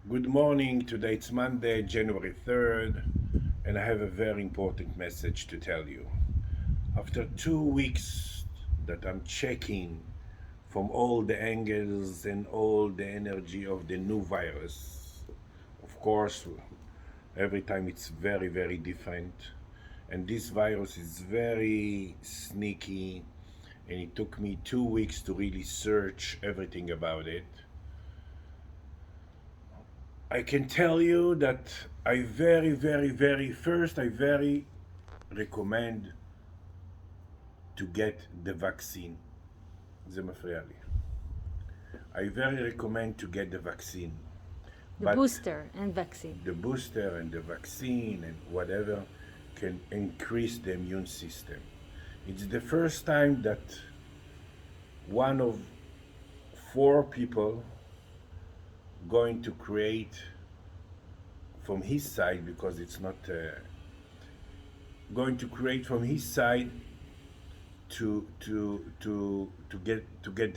Good morning. Today it's Monday, January 3rd, and I have a very important message to tell you. After 2 weeks that I'm checking from all the angles and all the energy of the new virus, of course, every time it's very, very different. And this virus is very sneaky, and it took me 2 weeks to really search everything about it. I can tell you that I very recommend to get the vaccine. זה מפריע לי. I very recommend to get the vaccine. The But booster and vaccine. the booster and the vaccine and whatever can increase the immune system. It's the first time that one of four people going to create from his side, because it's not going to create from his side to get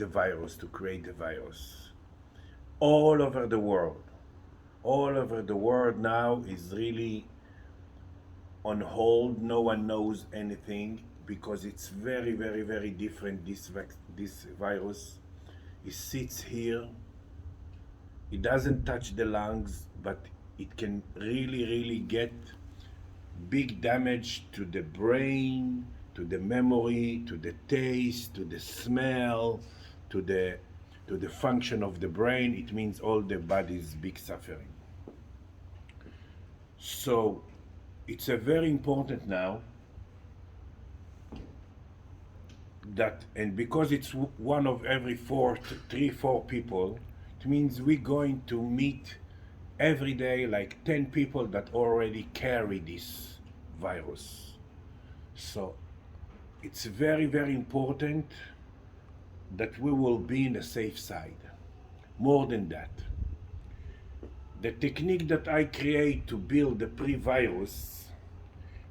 the virus, to create the virus all over the world. All over the world now is really on hold. No one knows anything because it's very different. This virus, it sits here. It doesn't touch the lungs, but it can really get big damage to the brain, to the memory, to the taste, to the smell, to the function of the brain. It means all the body's big suffering. So it's a very important now that, and because it's one of every three, four people, it means we're going to meet every day like 10 people that already carry this virus. So it's very important that we will be in the safe side. More than that, the technique that I create to build the pre-virus,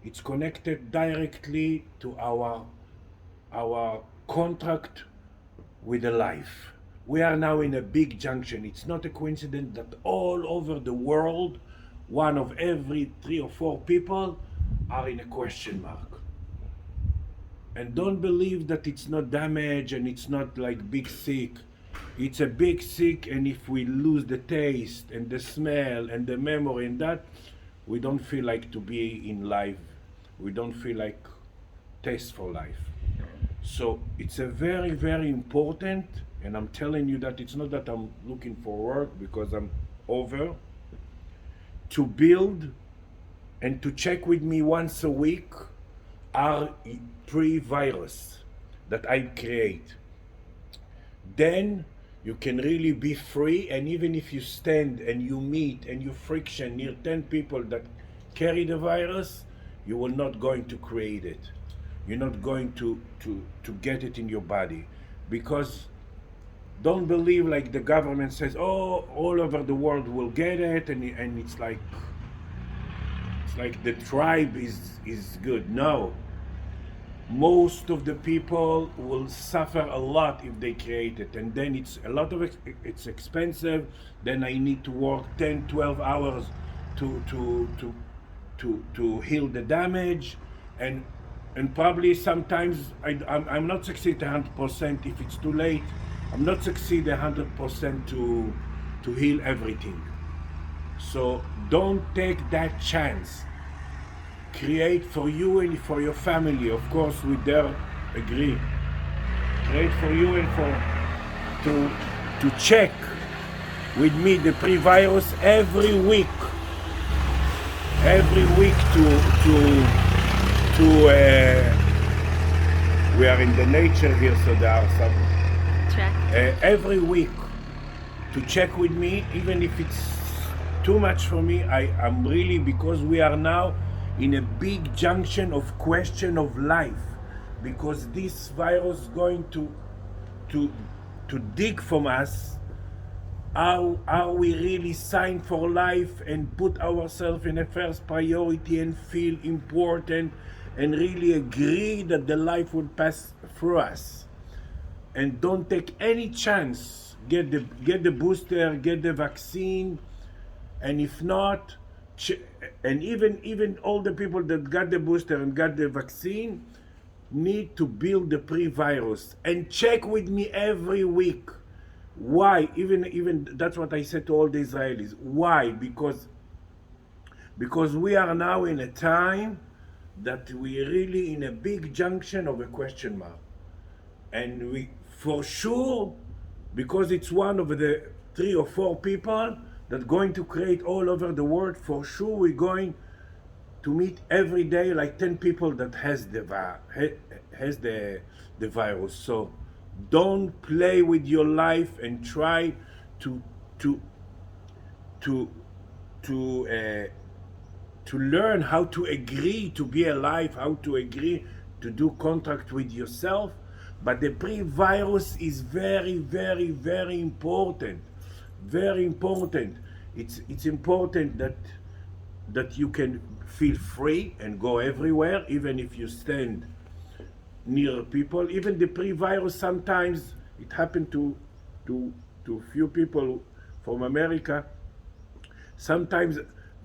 it's connected directly to our contract with the life. We are now in a big junction. It's not a coincidence that all over the world, one of every three or four people are in a question mark. And don't believe that it's not damage and it's not like big sick. It's a big sick, and if we lose the taste and the smell and the memory and that, we don't feel like to be in life. We don't feel like taste for life. So it's a very important, and I'm telling you that it's not that I'm looking for work because I'm over, to build and to check with me once a week our pre-virus that I create. Then you can really be free, and even if you stand and you meet and you friction near 10 people that carry the virus, you will not going to create it. You're not going to get it in your body, because don't believe like the government says, oh, all over the world will get it, and it's like the tribe is good. No, most of the people will suffer a lot if they create it, and then it's a lot of it's expensive. Then I need to work 10-12 hours to heal the damage, and probably sometimes I'm not succeed 100%. If it's too late, I'm not succeed 100% to heal everything. So don't take that chance. Create for you and for your family, of course, with their agree. Create for you and to check with me the pre-virus every week. Every week we are in the nature here, so there are some every week to check with me, even if it's too much for me. I'm really, because we are now in a big junction of question of life, because this virus is going to dig from us. Are we really signed for life and put ourselves in a first priority and feel important and really agree that the life will pass through us? And don't take any chance. Get the booster, get the vaccine, and if not, and even all the people that got the booster and got the vaccine need to build the pre-virus and check with me every week. Why? Even that's what I said to all the Israelis. Why? Because we are now in a time that we really in a big junction of a question mark, and we for sure, because it's one of the 3 or 4 people that going to create all over the world, for sure we're going to meet every day like 10 people that has the virus. So don't play with your life and try to to to to uh, to learn how to agree to be alive, how to agree to do contract with yourself. But the pre-virus is very, very, very important. Very important. It's important that you can feel free and go everywhere, even if you stand near people. Even the pre-virus, sometimes it happened to few people from America. Sometimes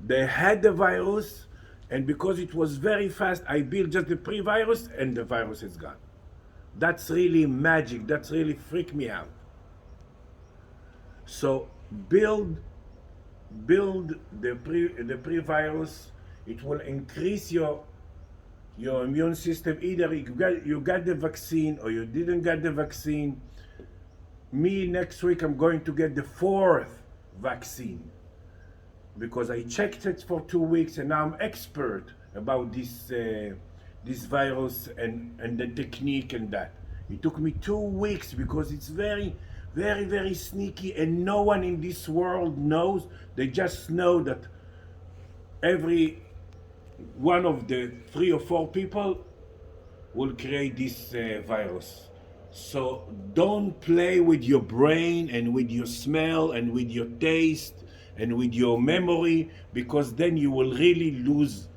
they had the virus, and because it was very fast, I built just the pre-virus and the virus is gone. That's really magic. That's really freaked me out. So build the pre-virus. It will increase your immune system. Either you got the vaccine or you didn't get the vaccine. Me, next week I'm going to get the 4th vaccine, because I checked it for 2 weeks and now I'm expert about this virus and the technique and that. It took me 2 weeks because it's very, very, very sneaky, and no one in this world knows. They just know that every one of the 3 or 4 people will create this virus. So don't play with your brain and with your smell and with your taste and with your memory, because then you will really lose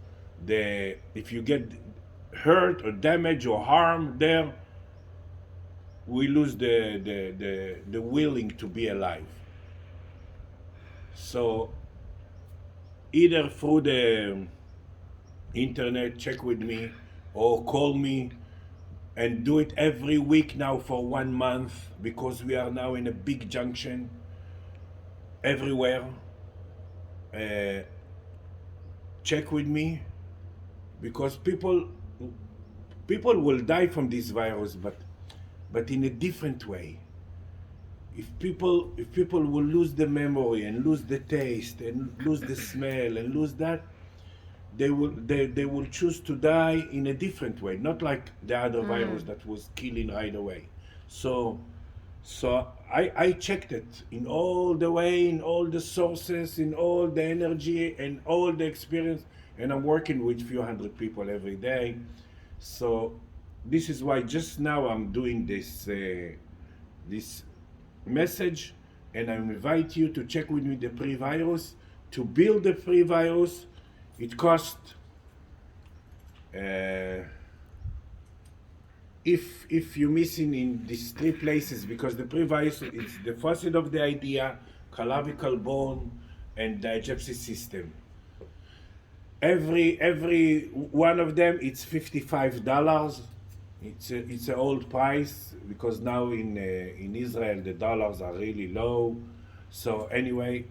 if you get hurt or damage or harm there, we lose the willing to be alive. So either through the internet, check with me, or call me, and do it every week now for 1 month, because we are now in a big junction everywhere. Check with me, because people will die from this virus, but in a different way. If people will lose the memory and lose the taste and lose the smell and lose that, they will choose to die in a different way, not like the other virus that was killing right away. So I checked it in all the way, in all the sources, in all the energy and all the experience, and I'm working with few hundred people every day. So this is why just now I'm doing this message, and I invite you to check with me the pre-virus. To build the pre-virus, it costs if you're missing in these 3 places, because the pre-virus is the faucet of the idea, clavicle bone, and digestive system. Every one of them, it's $55. It's an old price, because now in Israel the dollars are really low. So anyway,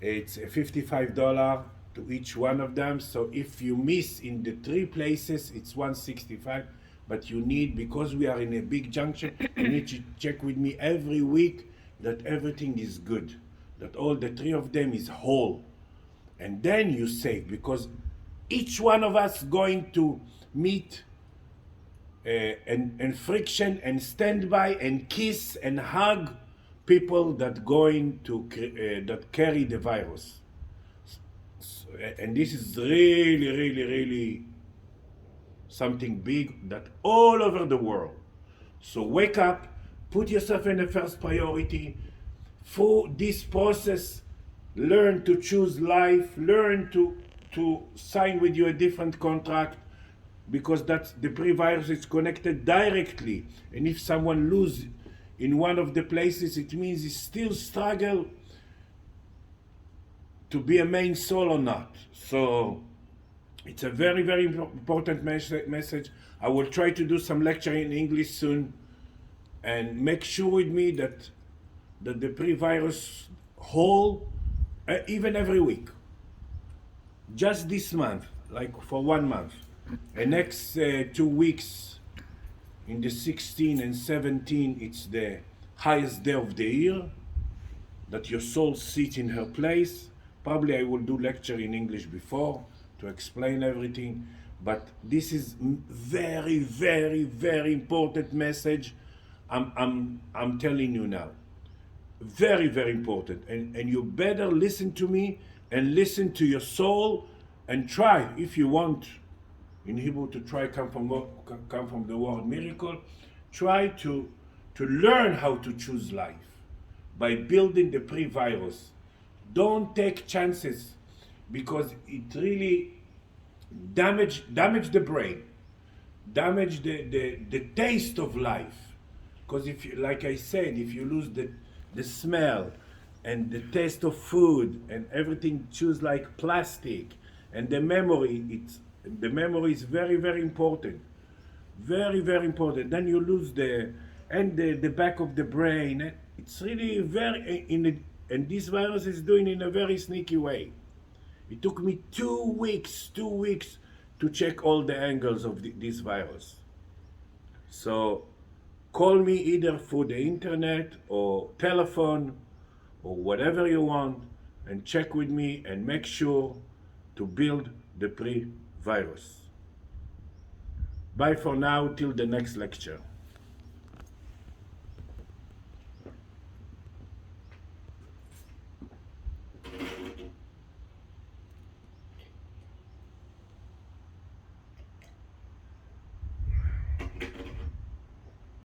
it's $55 to each one of them. So if you miss in the 3 places, it's $165. But you need, because we are in a big junction, you need to check with me every week that everything is good, that all the 3 of them is whole, and then you save, because each one of us going to meet and friction and stand by and kiss and hug people that going to that carry the virus. And this is really, really, really something big that all over the world. So wake up, put yourself in the first priority. Through this process, learn to choose life, learn to sign with you a different contract, because that's the pre-virus is connected directly. And if someone loses in one of the places, it means he still struggle to be a main soul or not. So it's a very, very important message. I will try to do some lecturing in English soon, and make sure with me that the pre-virus whole, even every week. Just this month, like for 1 month. And next 2 weeks, in the 16 and 17, it's the highest day of the year, that your soul sits in her place. Probably I will do lecture in English before to explain everything, but this is very, very, very important message. I'm telling you now. Very, very important. And you better listen to me and listen to your soul, and try, if you want, in Hebrew, to try come from the word miracle. Try to learn how to choose life by building the pre-virus. Don't take chances, because it really damage the brain, damage the taste of life. Because if you, like I said, if you lose the smell and the taste of food, and everything choose like plastic, and the memory is very, very important. Very, very important. Then you lose the back of the brain. It's really and this virus is doing in a very sneaky way. It took me 2 weeks to check all the angles of this virus. So call me either through the internet or telephone or whatever you want, and check with me and make sure to build the pre-virus. Bye for now, till the next lecture.